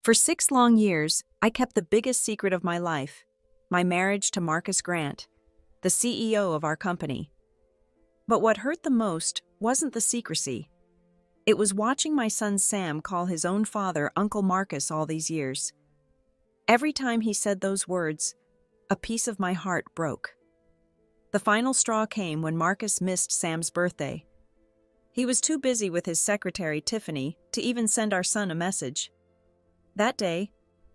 For 6 long years, I kept the biggest secret of my life, my marriage to Marcus Grant, the CEO of our company. But what hurt the most wasn't the secrecy. It was watching my son Sam call his own father Uncle Marcus all these years. Every time he said those words, a piece of my heart broke. The final straw came when Marcus missed Sam's birthday. He was too busy with his secretary, Tiffany, to even send our son a message. That day,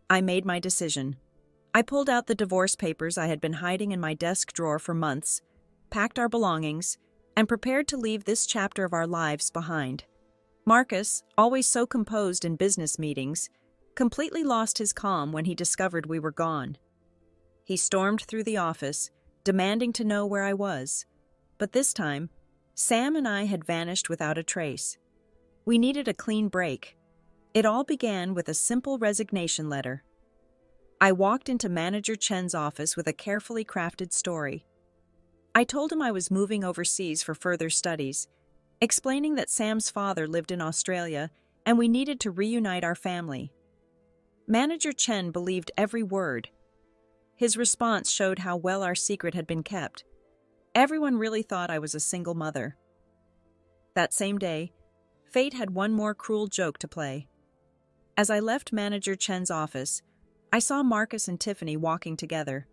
I made my decision. I pulled out the divorce papers I had been hiding in my desk drawer for months, packed our belongings, and prepared to leave this chapter of our lives behind. Marcus, always so composed in business meetings, completely lost his calm when he discovered we were gone. He stormed through the office, demanding to know where I was. But this time, Sam and I had vanished without a trace. We needed a clean break. It all began with a simple resignation letter. I walked into Manager Chen's office with a carefully crafted story. I told him I was moving overseas for further studies, explaining that Sam's father lived in Australia and we needed to reunite our family. Manager Chen believed every word. His response showed how well our secret had been kept. Everyone really thought I was a single mother. That same day, fate had one more cruel joke to play. As I left Manager Chen's office, I saw Marcus and Tiffany walking together.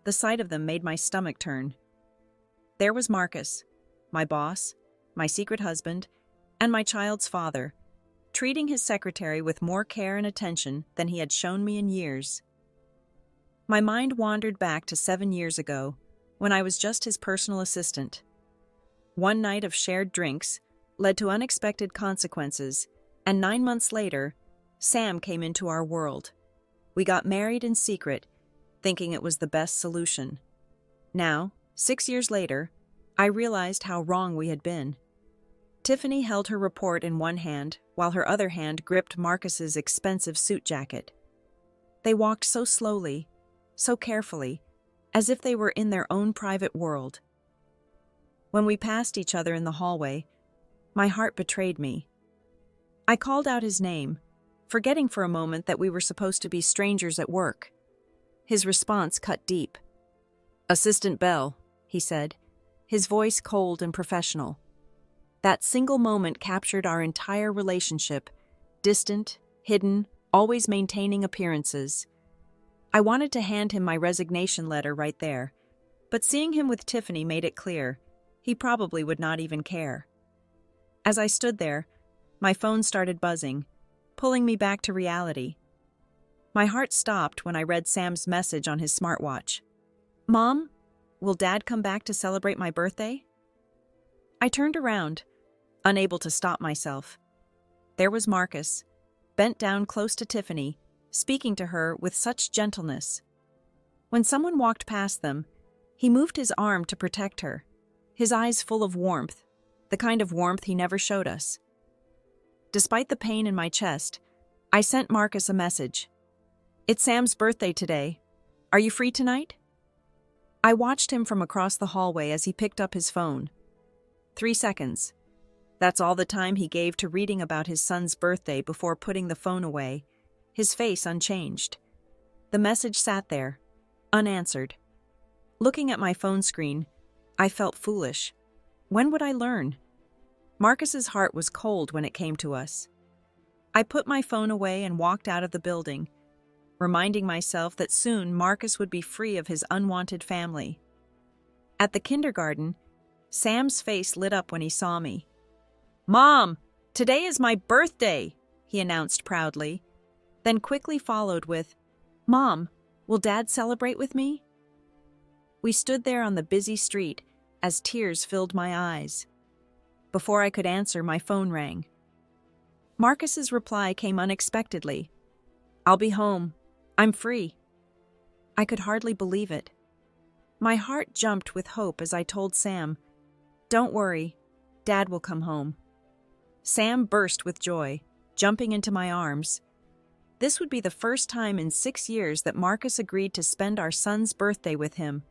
The sight of them made my stomach turn. There was Marcus, my boss, my secret husband, and my child's father, treating his secretary with more care and attention than he had shown me in years. My mind wandered back to 7 years ago, when I was just his personal assistant. One night of shared drinks led to unexpected consequences, and 9 months later, Sam came into our world. We got married in secret, thinking it was the best solution. Now, 6 years later, I realized how wrong we had been. Tiffany held her report in one hand, while her other hand gripped Marcus's expensive suit jacket. They walked so slowly, so carefully, as if they were in their own private world. When we passed each other in the hallway, my heart betrayed me. I called out his name, forgetting for a moment that we were supposed to be strangers at work. His response cut deep. "Assistant Bell," he said, his voice cold and professional. That single moment captured our entire relationship, distant, hidden, always maintaining appearances. I wanted to hand him my resignation letter right there, but seeing him with Tiffany made it clear he probably would not even care. As I stood there, my phone started buzzing, pulling me back to reality. My heart stopped when I read Sam's message on his smartwatch. "Mom, will Dad come back to celebrate my birthday?" I turned around, unable to stop myself. There was Marcus, bent down close to Tiffany, speaking to her with such gentleness. When someone walked past them, he moved his arm to protect her, his eyes full of warmth, the kind of warmth he never showed us. Despite the pain in my chest, I sent Marcus a message. "It's Sam's birthday today. Are you free tonight?" I watched him from across the hallway as he picked up his phone. 3 seconds. That's all the time he gave to reading about his son's birthday before putting the phone away, his face unchanged. The message sat there, unanswered. Looking at my phone screen, I felt foolish. When would I learn? Marcus's heart was cold when it came to us. I put my phone away and walked out of the building, reminding myself that soon Marcus would be free of his unwanted family. At the kindergarten, Sam's face lit up when he saw me. "Mom, today is my birthday," he announced proudly, then quickly followed with, "Mom, will Dad celebrate with me?" We stood there on the busy street as tears filled my eyes. Before I could answer, my phone rang. Marcus's reply came unexpectedly. "I'll be home. I'm free." I could hardly believe it. My heart jumped with hope as I told Sam, "Don't worry, Dad will come home." Sam burst with joy, jumping into my arms. This would be the first time in 6 years that Marcus agreed to spend our son's birthday with him.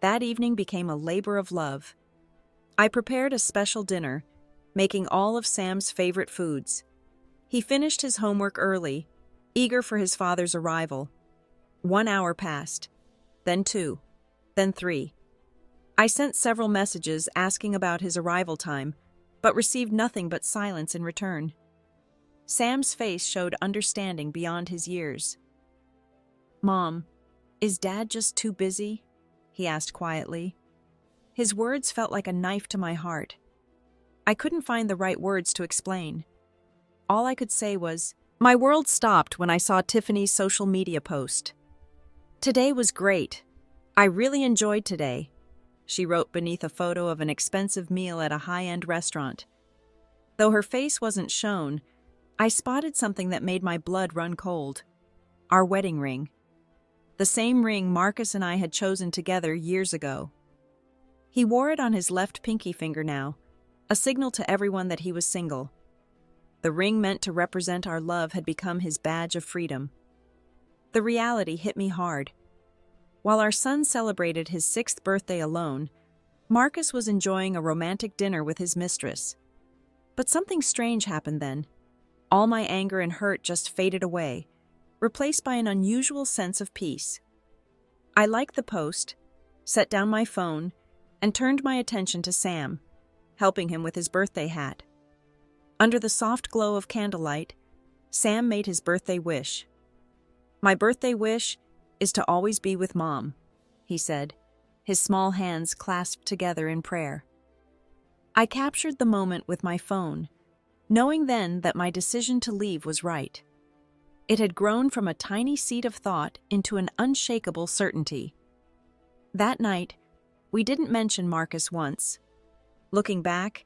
That evening became a labor of love. I prepared a special dinner, making all of Sam's favorite foods. He finished his homework early, eager for his father's arrival. 1 hour passed, then 2, then 3. I sent several messages asking about his arrival time, but received nothing but silence in return. Sam's face showed understanding beyond his years. "Mom, is Dad just too busy?" he asked quietly. His words felt like a knife to my heart. I couldn't find the right words to explain. All I could say was, my world stopped when I saw Tiffany's social media post. "Today was great. I really enjoyed today," she wrote beneath a photo of an expensive meal at a high-end restaurant. Though her face wasn't shown, I spotted something that made my blood run cold. Our wedding ring. The same ring Marcus and I had chosen together years ago. He wore it on his left pinky finger now, a signal to everyone that he was single. The ring meant to represent our love had become his badge of freedom. The reality hit me hard. While our son celebrated his 6th birthday alone, Marcus was enjoying a romantic dinner with his mistress. But something strange happened then. All my anger and hurt just faded away, replaced by an unusual sense of peace. I liked the post, set down my phone, and turned my attention to Sam, helping him with his birthday hat. Under the soft glow of candlelight, Sam made his birthday wish. "My birthday wish is to always be with Mom," he said, his small hands clasped together in prayer. I captured the moment with my phone, knowing then that my decision to leave was right. It had grown from a tiny seed of thought into an unshakable certainty. That night, we didn't mention Marcus once. Looking back,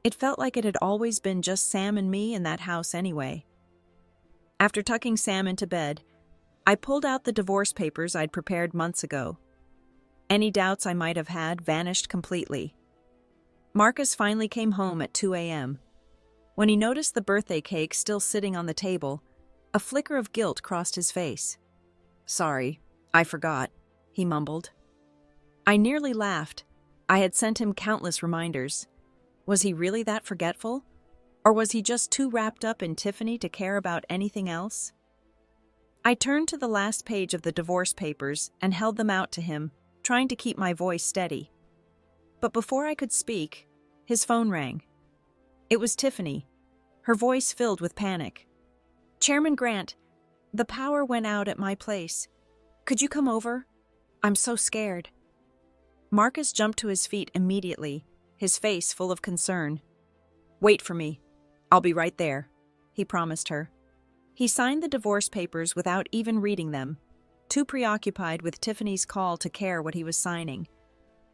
it felt like it had always been just Sam and me in that house anyway. After tucking Sam into bed, I pulled out the divorce papers I'd prepared months ago. Any doubts I might have had vanished completely. Marcus finally came home at 2 a.m. When he noticed the birthday cake still sitting on the table, a flicker of guilt crossed his face. "Sorry, I forgot," he mumbled. I nearly laughed. I had sent him countless reminders. Was he really that forgetful? Or was he just too wrapped up in Tiffany to care about anything else? I turned to the last page of the divorce papers and held them out to him, trying to keep my voice steady. But before I could speak, his phone rang. It was Tiffany, her voice filled with panic. "Chairman Grant, the power went out at my place. Could you come over? I'm so scared." Marcus jumped to his feet immediately, his face full of concern. "Wait for me. I'll be right there," he promised her. He signed the divorce papers without even reading them, too preoccupied with Tiffany's call to care what he was signing.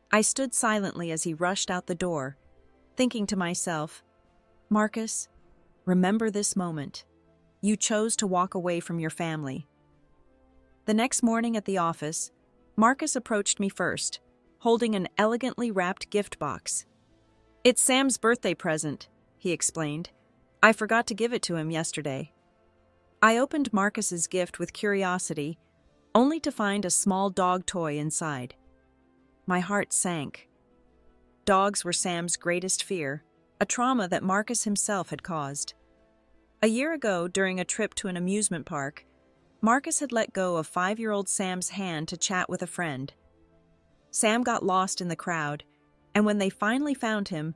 I stood silently as he rushed out the door, thinking to myself, "Marcus, remember this moment. You chose to walk away from your family." The next morning at the office, Marcus approached me first, holding an elegantly wrapped gift box. "It's Sam's birthday present," he explained. "I forgot to give it to him yesterday." I opened Marcus's gift with curiosity, only to find a small dog toy inside. My heart sank. Dogs were Sam's greatest fear, a trauma that Marcus himself had caused. A year ago, during a trip to an amusement park, Marcus had let go of 5-year-old Sam's hand to chat with a friend. Sam got lost in the crowd, and when they finally found him,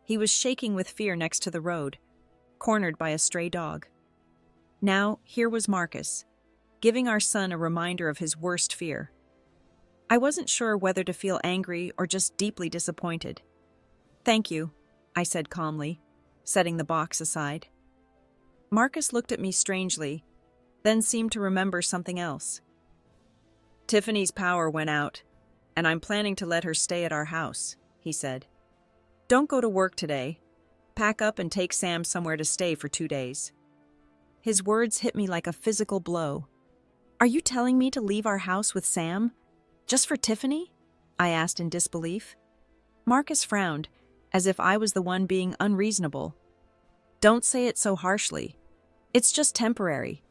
he was shaking with fear next to the road, cornered by a stray dog. Now, here was Marcus, giving our son a reminder of his worst fear. I wasn't sure whether to feel angry or just deeply disappointed. "Thank you," I said calmly, setting the box aside. Marcus looked at me strangely, then seemed to remember something else. "Tiffany's power went out, and I'm planning to let her stay at our house," he said. "Don't go to work today. Pack up and take Sam somewhere to stay for 2 days." His words hit me like a physical blow. "Are you telling me to leave our house with Sam? Just for Tiffany?" I asked in disbelief. Marcus frowned, as if I was the one being unreasonable. "Don't say it so harshly. It's just temporary.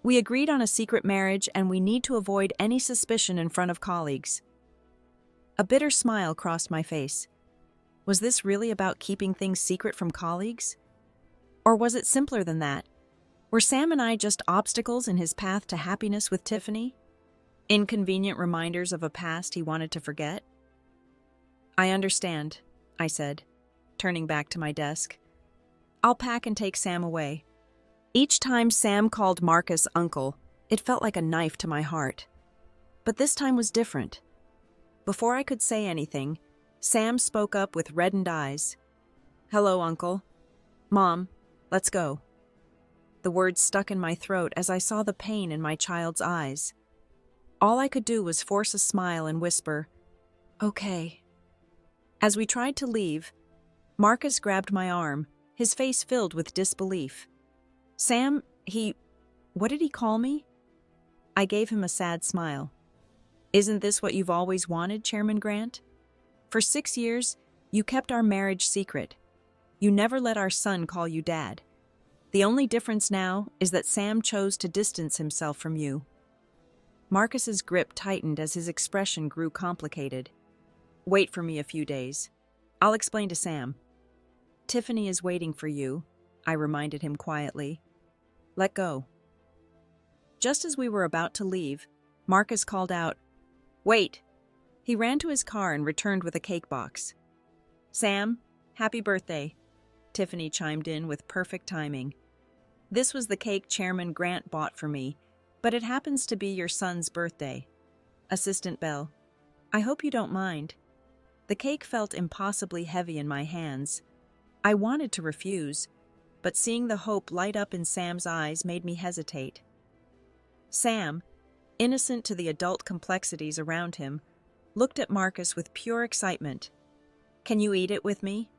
We agreed on a secret marriage and we need to avoid any suspicion in front of colleagues." A bitter smile crossed my face. Was this really about keeping things secret from colleagues? Or was it simpler than that? Were Sam and I just obstacles in his path to happiness with Tiffany? Inconvenient reminders of a past he wanted to forget? I understand, I said, turning back to my desk. I'll pack and take Sam away. Each time Sam called Marcus uncle, it felt like a knife to my heart. But this time was different. Before I could say anything, Sam spoke up with reddened eyes. Hello, Uncle. Mom, let's go. The words stuck in my throat as I saw the pain in my child's eyes. All I could do was force a smile and whisper, Okay. As we tried to leave, Marcus grabbed my arm, his face filled with disbelief. Sam, what did he call me? I gave him a sad smile. Isn't this what you've always wanted, Chairman Grant? For 6 years, you kept our marriage secret. You never let our son call you Dad. The only difference now is that Sam chose to distance himself from you. Marcus's grip tightened as his expression grew complicated. Wait for me a few days. I'll explain to Sam. Tiffany is waiting for you, I reminded him quietly. Let go. Just as we were about to leave, Marcus called out, Wait! He ran to his car and returned with a cake box. Sam, happy birthday, Tiffany chimed in with perfect timing. This was the cake Chairman Grant bought for me, but it happens to be your son's birthday. Assistant Bell, I hope you don't mind. The cake felt impossibly heavy in my hands. I wanted to refuse, but seeing the hope light up in Sam's eyes made me hesitate. Sam, innocent to the adult complexities around him, looked at Marcus with pure excitement. Can you eat it with me?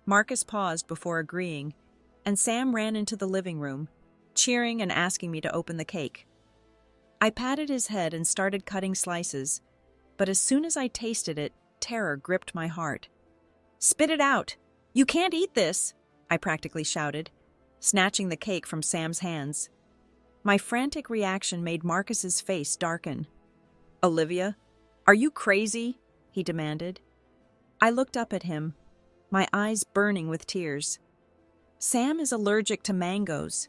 Marcus paused before agreeing, and Sam ran into the living room, cheering and asking me to open the cake. I patted his head and started cutting slices, but as soon as I tasted it, terror gripped my heart. Spit it out! You can't eat this! I practically shouted, snatching the cake from Sam's hands. My frantic reaction made Marcus's face darken. Olivia, are you crazy? He demanded. I looked up at him, my eyes burning with tears. Sam is allergic to mangoes.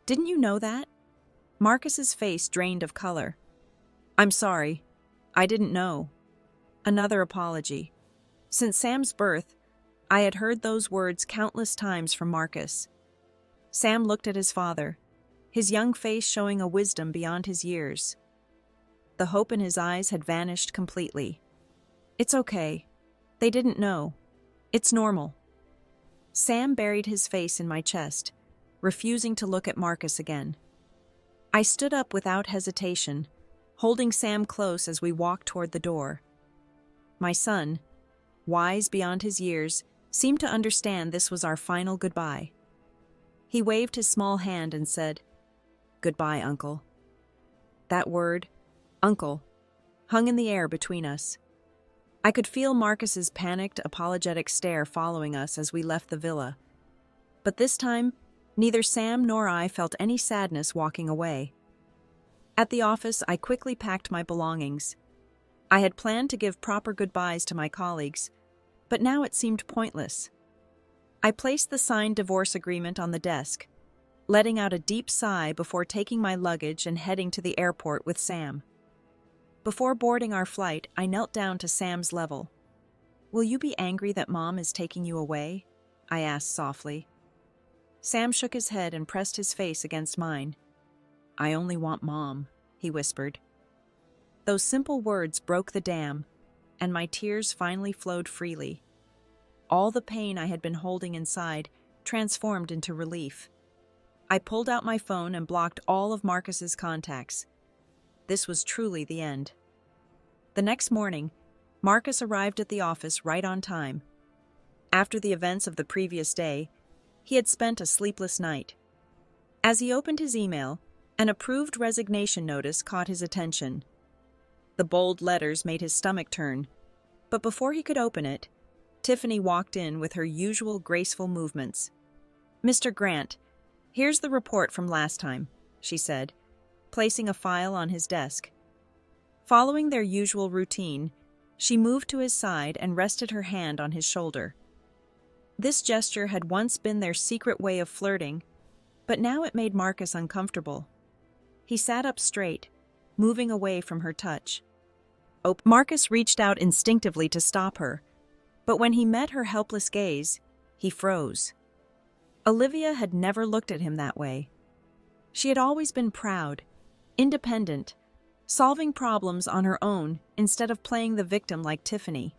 Didn't you know that? Marcus's face drained of color. I'm sorry. I didn't know. Another apology. Since Sam's birth, I had heard those words countless times from Marcus. Sam looked at his father, his young face showing a wisdom beyond his years. The hope in his eyes had vanished completely. It's okay. They didn't know. It's normal. Sam buried his face in my chest, refusing to look at Marcus again. I stood up without hesitation, holding Sam close as we walked toward the door. My son, wise beyond his years, seemed to understand this was our final goodbye. He waved his small hand and said, Goodbye, Uncle. That word, Uncle, hung in the air between us. I could feel Marcus's panicked, apologetic stare following us as we left the villa. But this time, neither Sam nor I felt any sadness walking away. At the office, I quickly packed my belongings. I had planned to give proper goodbyes to my colleagues, but now it seemed pointless. I placed the signed divorce agreement on the desk, letting out a deep sigh before taking my luggage and heading to the airport with Sam. Before boarding our flight, I knelt down to Sam's level. Will you be angry that Mom is taking you away? I asked softly. Sam shook his head and pressed his face against mine. I only want Mom, he whispered. Those simple words broke the dam, and my tears finally flowed freely. All the pain I had been holding inside transformed into relief. I pulled out my phone and blocked all of Marcus's contacts. This was truly the end. The next morning, Marcus arrived at the office right on time. After the events of the previous day, he had spent a sleepless night. As he opened his email, an approved resignation notice caught his attention. The bold letters made his stomach turn, but before he could open it, Tiffany walked in with her usual graceful movements. Mr. Grant, here's the report from last time, she said, placing a file on his desk. Following their usual routine, she moved to his side and rested her hand on his shoulder. This gesture had once been their secret way of flirting, but now it made Marcus uncomfortable. He sat up straight, moving away from her touch. Marcus reached out instinctively to stop her, but when he met her helpless gaze, he froze. Olivia had never looked at him that way. She had always been proud, independent, solving problems on her own instead of playing the victim like Tiffany.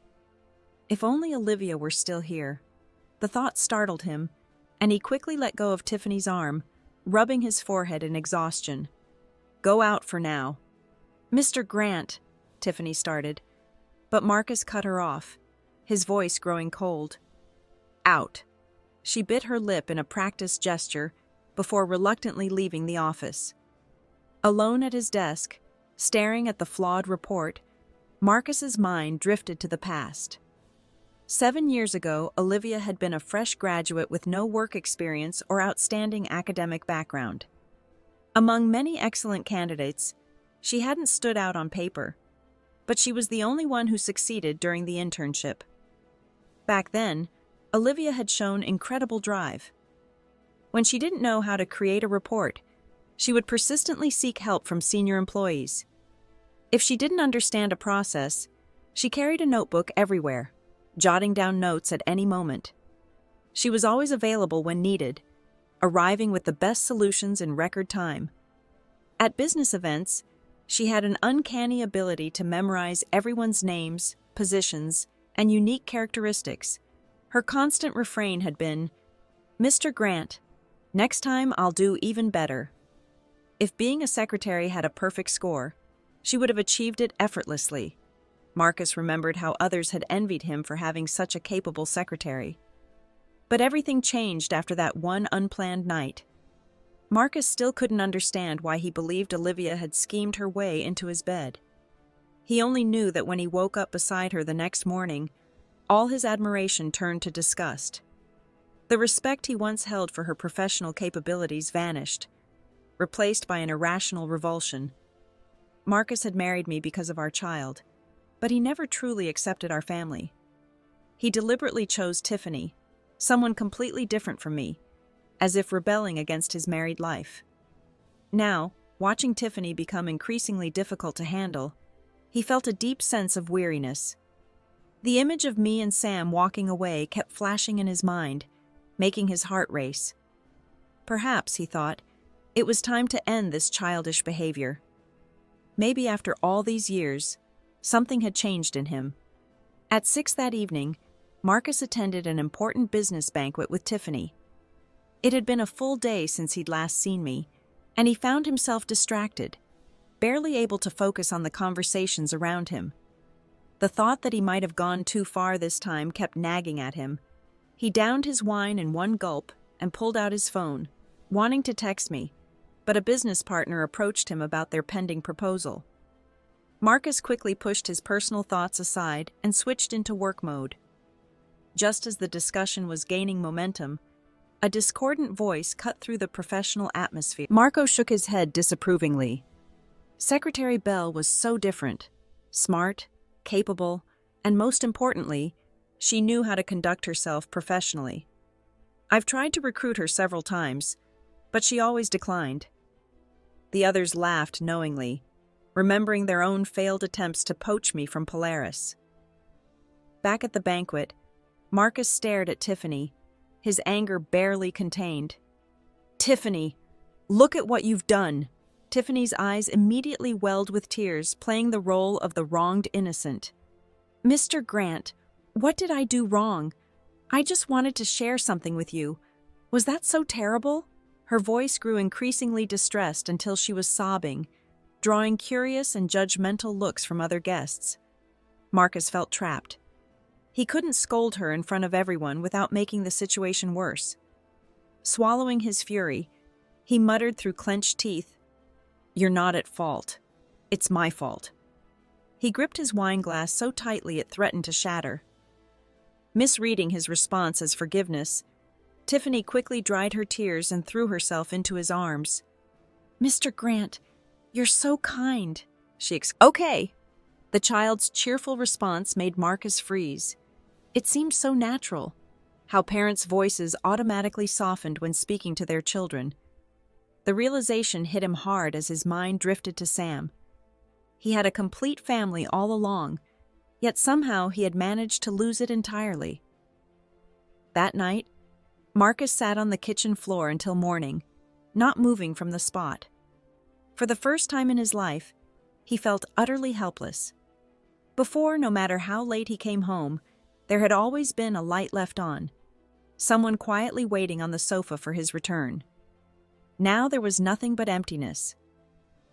If only Olivia were still here. The thought startled him, and he quickly let go of Tiffany's arm, rubbing his forehead in exhaustion. "Go out for now." "Mr. Grant," Tiffany started, but Marcus cut her off, his voice growing cold. "Out." She bit her lip in a practiced gesture before reluctantly leaving the office. Alone at his desk, staring at the flawed report, Marcus's mind drifted to the past. 7 years ago, Olivia had been a fresh graduate with no work experience or outstanding academic background. Among many excellent candidates, she hadn't stood out on paper, but she was the only one who succeeded during the internship. Back then, Olivia had shown incredible drive. When she didn't know how to create a report, she would persistently seek help from senior employees. If she didn't understand a process, she carried a notebook everywhere, jotting down notes at any moment. She was always available when needed, arriving with the best solutions in record time. At business events, she had an uncanny ability to memorize everyone's names, positions, and unique characteristics. Her constant refrain had been, "Mr. Grant, next time I'll do even better." If being a secretary had a perfect score, she would have achieved it effortlessly. Marcus remembered how others had envied him for having such a capable secretary. But everything changed after that one unplanned night. Marcus still couldn't understand why he believed Olivia had schemed her way into his bed. He only knew that when he woke up beside her the next morning, all his admiration turned to disgust. The respect he once held for her professional capabilities vanished, replaced by an irrational revulsion. Marcus had married me because of our child, but he never truly accepted our family. He deliberately chose Tiffany, someone completely different from me, as if rebelling against his married life. Now, watching Tiffany become increasingly difficult to handle, he felt a deep sense of weariness. The image of me and Sam walking away kept flashing in his mind, making his heart race. Perhaps, he thought, it was time to end this childish behavior. Maybe after all these years, something had changed in him. At 6 that evening, Marcus attended an important business banquet with Tiffany. It had been a full day since he'd last seen me, and he found himself distracted, barely able to focus on the conversations around him. The thought that he might have gone too far this time kept nagging at him. He downed his wine in one gulp and pulled out his phone, wanting to text me, but a business partner approached him about their pending proposal. Marcus quickly pushed his personal thoughts aside and switched into work mode. Just as the discussion was gaining momentum, a discordant voice cut through the professional atmosphere. Marco shook his head disapprovingly. Secretary Bell was so different. Smart, capable, and most importantly, she knew how to conduct herself professionally. I've tried to recruit her several times, but she always declined. The others laughed knowingly, remembering their own failed attempts to poach me from Polaris. Back at the banquet, Marcus stared at Tiffany, his anger barely contained. "Tiffany, look at what you've done!" Tiffany's eyes immediately welled with tears, playing the role of the wronged innocent. "Mr. Grant, what did I do wrong? I just wanted to share something with you. Was that so terrible?" Her voice grew increasingly distressed until she was sobbing, drawing curious and judgmental looks from other guests. Marcus felt trapped. He couldn't scold her in front of everyone without making the situation worse. Swallowing his fury, he muttered through clenched teeth, "You're not at fault. It's my fault." He gripped his wine glass so tightly it threatened to shatter. Misreading his response as forgiveness, Tiffany quickly dried her tears and threw herself into his arms. "Mr. Grant, you're so kind," she exclaimed. "Okay." The child's cheerful response made Marcus freeze. It seemed so natural, how parents' voices automatically softened when speaking to their children. The realization hit him hard as his mind drifted to Sam. He had a complete family all along, yet somehow he had managed to lose it entirely. That night, Marcus sat on the kitchen floor until morning, not moving from the spot. For the first time in his life, he felt utterly helpless. Before, no matter how late he came home, there had always been a light left on, someone quietly waiting on the sofa for his return. Now there was nothing but emptiness.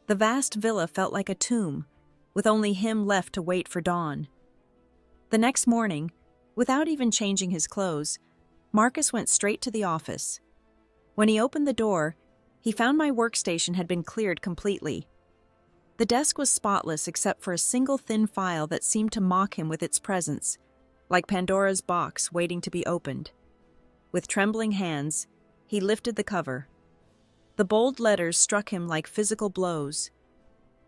The vast villa felt like a tomb, with only him left to wait for dawn. The next morning, without even changing his clothes, Marcus went straight to the office. When he opened the door, he found my workstation had been cleared completely. The desk was spotless except for a single thin file that seemed to mock him with its presence, like Pandora's box waiting to be opened. With trembling hands, he lifted the cover. The bold letters struck him like physical blows.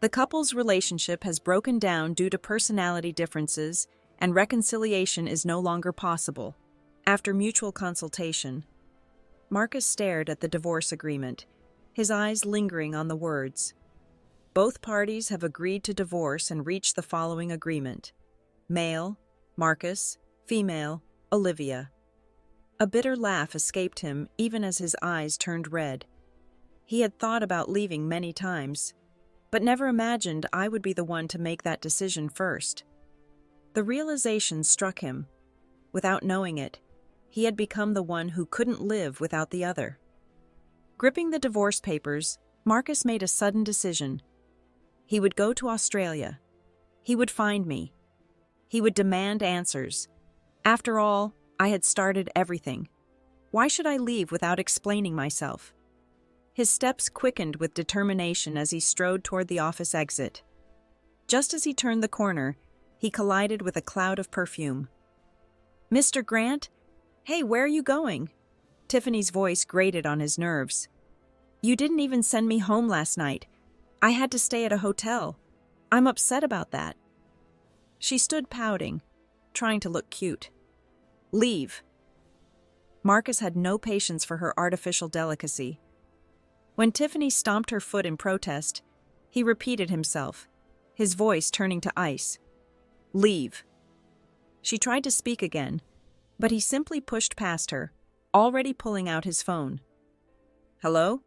The couple's relationship has broken down due to personality differences, and reconciliation is no longer possible. After mutual consultation, Marcus stared at the divorce agreement, his eyes lingering on the words. Both parties have agreed to divorce and reach the following agreement. Male, Marcus; female, Olivia. A bitter laugh escaped him even as his eyes turned red. He had thought about leaving many times, but never imagined I would be the one to make that decision first. The realization struck him. Without knowing it, he had become the one who couldn't live without the other. Gripping the divorce papers, Marcus made a sudden decision. He would go to Australia. He would find me. He would demand answers. After all, I had started everything. Why should I leave without explaining myself? His steps quickened with determination as he strode toward the office exit. Just as he turned the corner, he collided with a cloud of perfume. "Mr. Grant? Hey, where are you going?" Tiffany's voice grated on his nerves. "You didn't even send me home last night. I had to stay at a hotel. I'm upset about that." She stood pouting, trying to look cute. "Leave." Marcus had no patience for her artificial delicacy. When Tiffany stomped her foot in protest, he repeated himself, his voice turning to ice. "Leave." She tried to speak again, but he simply pushed past her, already pulling out his phone. "Hello?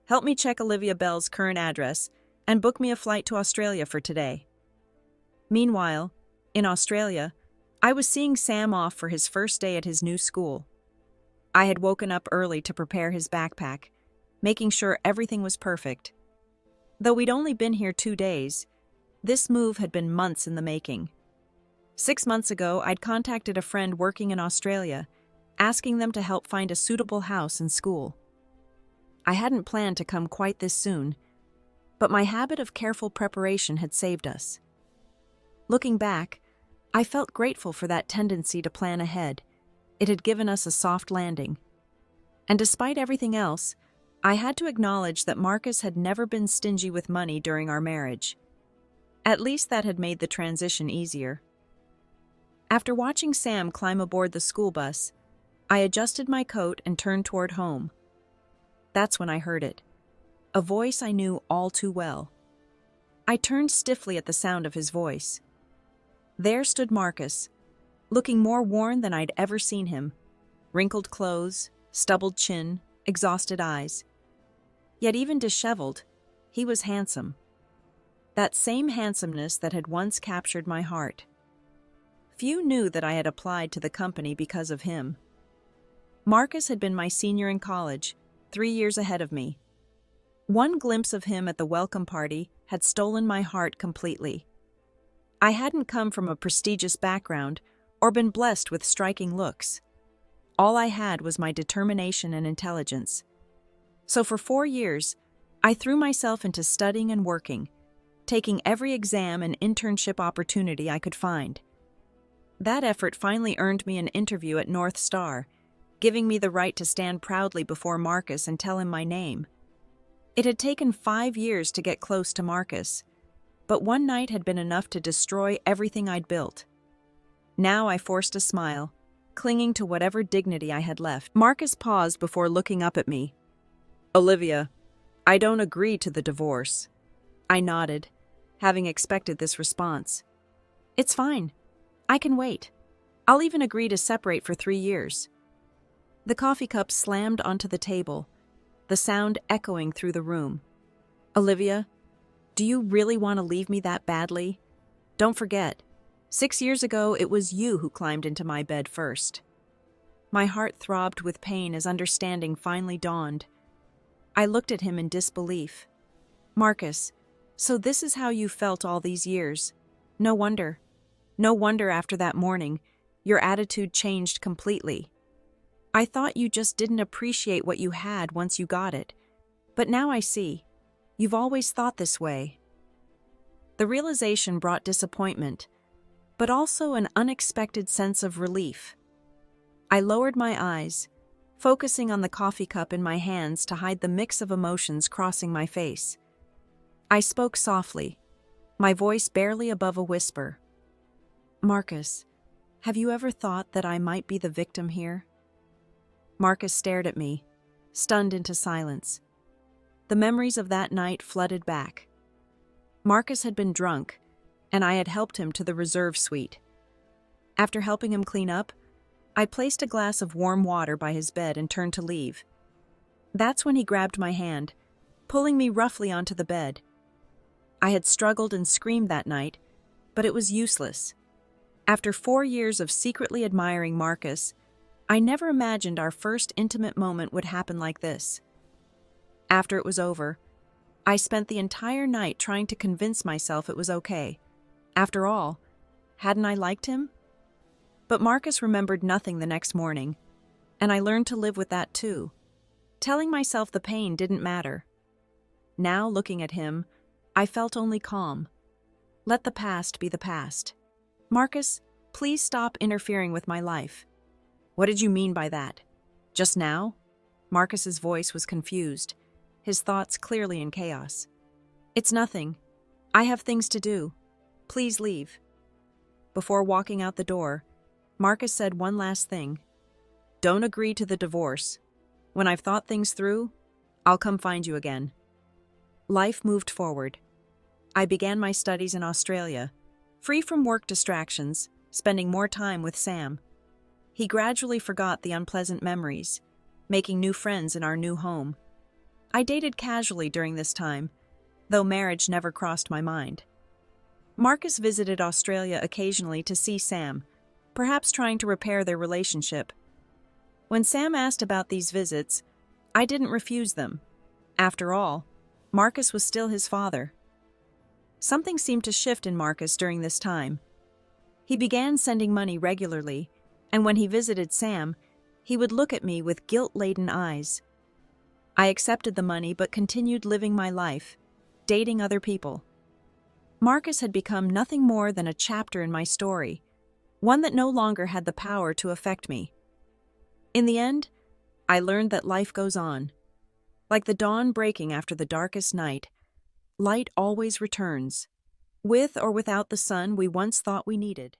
Help me check Olivia Bell's current address and book me a flight to Australia for today." Meanwhile, in Australia, I was seeing Sam off for his first day at his new school. I had woken up early to prepare his backpack, making sure everything was perfect. Though we'd only been here 2 days, this move had been months in the making. 6 months ago, I'd contacted a friend working in Australia, asking them to help find a suitable house and school. I hadn't planned to come quite this soon, but my habit of careful preparation had saved us. Looking back, I felt grateful for that tendency to plan ahead. It had given us a soft landing. And despite everything else, I had to acknowledge that Marcus had never been stingy with money during our marriage. At least that had made the transition easier. After watching Sam climb aboard the school bus, I adjusted my coat and turned toward home. That's when I heard it. A voice I knew all too well. I turned stiffly at the sound of his voice. There stood Marcus, looking more worn than I'd ever seen him. Wrinkled clothes, stubbled chin, exhausted eyes. Yet even disheveled, he was handsome. That same handsomeness that had once captured my heart. Few knew that I had applied to the company because of him. Marcus had been my senior in college, 3 years ahead of me. One glimpse of him at the welcome party had stolen my heart completely. I hadn't come from a prestigious background or been blessed with striking looks. All I had was my determination and intelligence. So for 4 years, I threw myself into studying and working, taking every exam and internship opportunity I could find. That effort finally earned me an interview at North Star, giving me the right to stand proudly before Marcus and tell him my name. It had taken 5 years to get close to Marcus, but one night had been enough to destroy everything I'd built. Now I forced a smile, clinging to whatever dignity I had left. Marcus paused before looking up at me. "Olivia, I don't agree to the divorce. I nodded, having expected this response. It's fine. I can wait. I'll even agree to separate for 3 years. The coffee cup slammed onto the table, the sound echoing through the room. Olivia, do you really want to leave me that badly? Don't forget, 6 years ago it was you who climbed into my bed first. My heart throbbed with pain as understanding finally dawned. I looked at him in disbelief. Marcus, so this is how you felt all these years. No wonder. No wonder after that morning, your attitude changed completely. I thought you just didn't appreciate what you had once you got it. But now I see. You've always thought this way. The realization brought disappointment, but also an unexpected sense of relief. I lowered my eyes, focusing on the coffee cup in my hands to hide the mix of emotions crossing my face. I spoke softly, my voice barely above a whisper. Marcus, have you ever thought that I might be the victim here? Marcus stared at me, stunned into silence. The memories of that night flooded back. Marcus had been drunk, and I had helped him to the reserve suite. After helping him clean up, I placed a glass of warm water by his bed and turned to leave. That's when he grabbed my hand, pulling me roughly onto the bed. I had struggled and screamed that night, but it was useless. After 4 years of secretly admiring Marcus, I never imagined our first intimate moment would happen like this. After it was over, I spent the entire night trying to convince myself it was okay. After all, hadn't I liked him? But Marcus remembered nothing the next morning, and I learned to live with that too. Telling myself the pain didn't matter. Now, looking at him, I felt only calm. Let the past be the past. Marcus, please stop interfering with my life. What did you mean by that? Just now? Marcus's voice was confused, his thoughts clearly in chaos. It's nothing. I have things to do. Please leave. Before walking out the door, Marcus said one last thing. Don't agree to the divorce. When I've thought things through, I'll come find you again. Life moved forward. I began my studies in Australia, free from work distractions, spending more time with Sam. He gradually forgot the unpleasant memories, making new friends in our new home. I dated casually during this time, though marriage never crossed my mind. Marcus visited Australia occasionally to see Sam, perhaps trying to repair their relationship. When Sam asked about these visits, I didn't refuse them. After all, Marcus was still his father. Something seemed to shift in Marcus during this time. He began sending money regularly, and when he visited Sam, he would look at me with guilt-laden eyes. I accepted the money but continued living my life, dating other people. Marcus had become nothing more than a chapter in my story, one that no longer had the power to affect me. In the end, I learned that life goes on. Like the dawn breaking after the darkest night, light always returns, with or without the sun we once thought we needed.